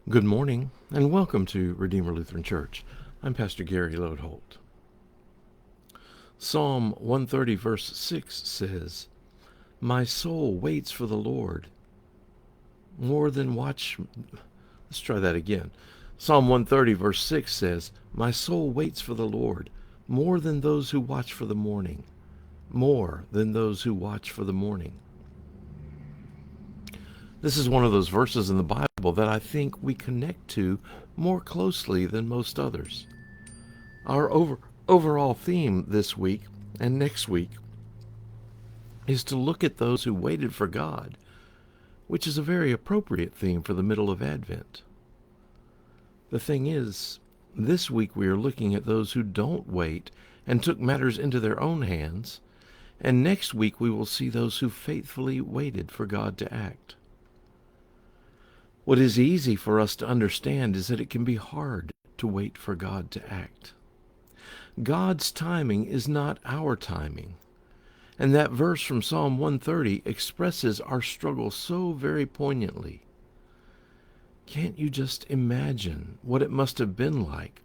Good morning and welcome to Redeemer Lutheran Church. I'm Pastor Gary Lodeholt. Psalm 130 verse 6 says, "My soul waits for the Lord more than watch." Let's try that again. Psalm 130 verse 6 says, "My soul waits for the Lord more than those who watch for the morning." More than those who watch for the morning. This is one of those verses in the Bible that I think we connect to more closely than most others. Our overall theme this week and next week is to look at those who waited for God, which is a very appropriate theme for the middle of Advent. The thing is, this week we are looking at those who don't wait and took matters into their own hands, and next week we will see those who faithfully waited for God to act. What is easy for us to understand is that it can be hard to wait for God to act. God's timing is not our timing. And that verse from Psalm 130 expresses our struggle so very poignantly. Can't you just imagine what it must have been like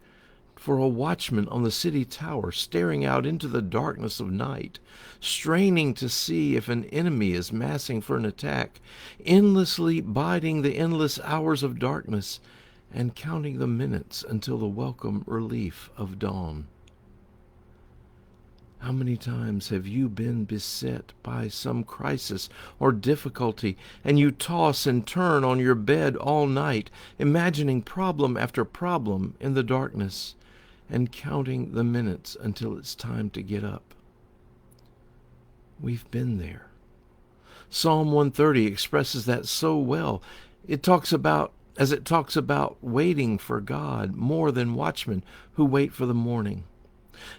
for a watchman on the city tower staring out into the darkness of night, straining to see if an enemy is massing for an attack, endlessly biding the endless hours of darkness, and counting the minutes until the welcome relief of dawn? How many times have you been beset by some crisis or difficulty, and you toss and turn on your bed all night, imagining problem after problem in the darkness, and counting the minutes until it's time to get up? We've been there. Psalm 130 expresses that so well. It talks about waiting for God more than watchmen who wait for the morning.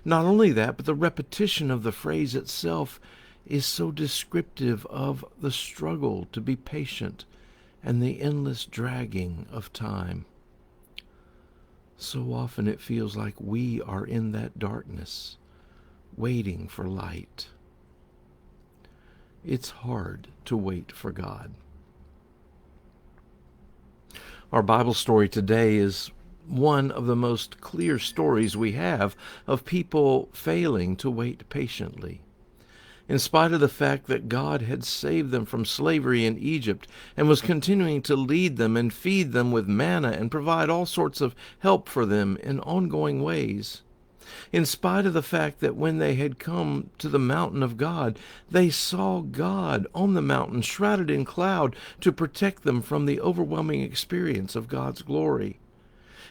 Not only that, but the repetition of the phrase itself is so descriptive of the struggle to be patient and the endless dragging of time. So often it feels like we are in that darkness, waiting for light. It's hard to wait for God. Our Bible story today is one of the most clear stories we have of people failing to wait patiently. In spite of the fact that God had saved them from slavery in Egypt and was continuing to lead them and feed them with manna and provide all sorts of help for them in ongoing ways, in spite of the fact that when they had come to the mountain of God, they saw God on the mountain shrouded in cloud to protect them from the overwhelming experience of God's glory.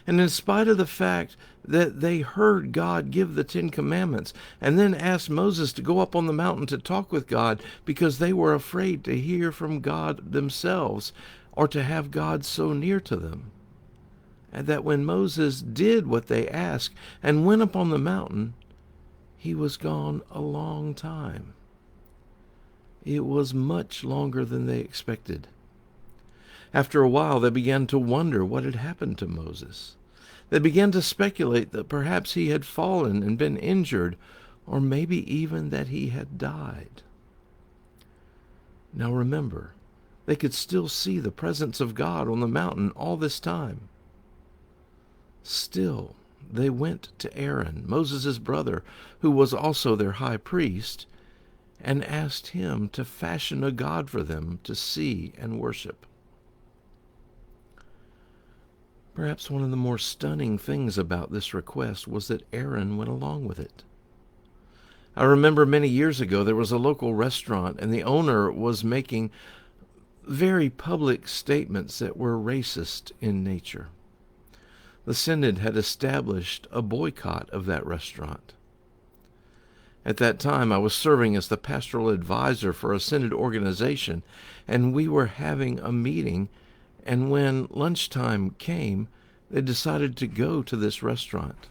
And in spite of the fact that they heard God give the Ten Commandments and then asked Moses to go up on the mountain to talk with God because they were afraid to hear from God themselves or to have God so near to them, and that when Moses did what they asked and went up on the mountain, he was gone a long time. It was much longer than they expected. After a while, they began to wonder what had happened to Moses. They began to speculate that perhaps he had fallen and been injured, or maybe even that he had died. Now remember, they could still see the presence of God on the mountain all this time. Still, they went to Aaron, Moses' brother, who was also their high priest, and asked him to fashion a god for them to see and worship. Perhaps one of the more stunning things about this request was that Aaron went along with it. I remember many years ago there was a local restaurant, and the owner was making very public statements that were racist in nature. The Synod had established a boycott of that restaurant. At that time, I was serving as the pastoral advisor for a Synod organization, and we were having a meeting, and when lunchtime came, they decided to go to this restaurant.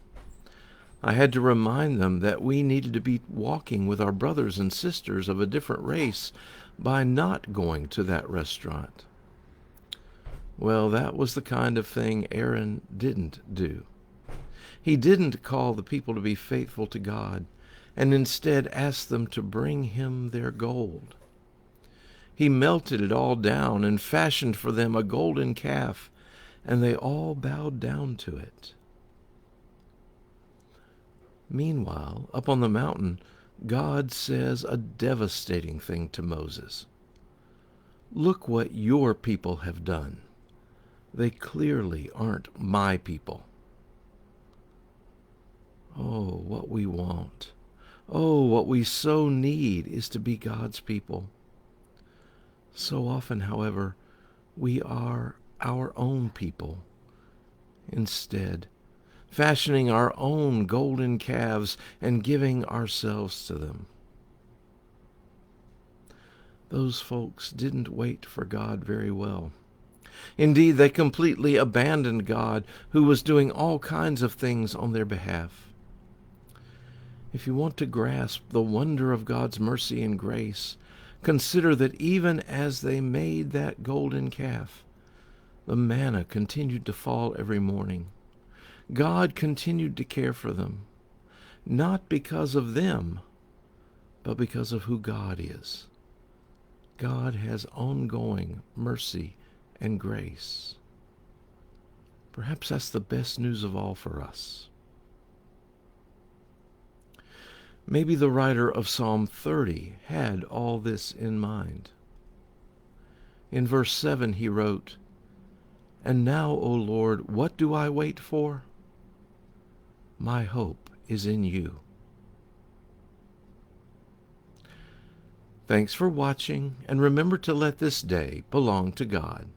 I had to remind them that we needed to be walking with our brothers and sisters of a different race by not going to that restaurant. Well, that was the kind of thing Aaron didn't do. He didn't call the people to be faithful to God, and instead asked them to bring him their gold. He melted it all down and fashioned for them a golden calf and they all bowed down to it. Meanwhile, up on the mountain, God says a devastating thing to Moses. Look what your people have done. They clearly aren't my people. Oh, what we want. Oh, what we so need is to be God's people. So often, however, we are our own people instead, fashioning our own golden calves and giving ourselves to them. Those folks didn't wait for God very well. Indeed, they completely abandoned God, who was doing all kinds of things on their behalf. If you want to grasp the wonder of God's mercy and grace, consider that even as they made that golden calf, the manna continued to fall every morning. God continued to care for them, not because of them, but because of who God is. God has ongoing mercy and grace. Perhaps that's the best news of all for us. Maybe the writer of Psalm 30 had all this in mind. In verse 7 he wrote, "And now, O Lord, what do I wait for? My hope is in you." Thanks for watching, and remember to let this day belong to God.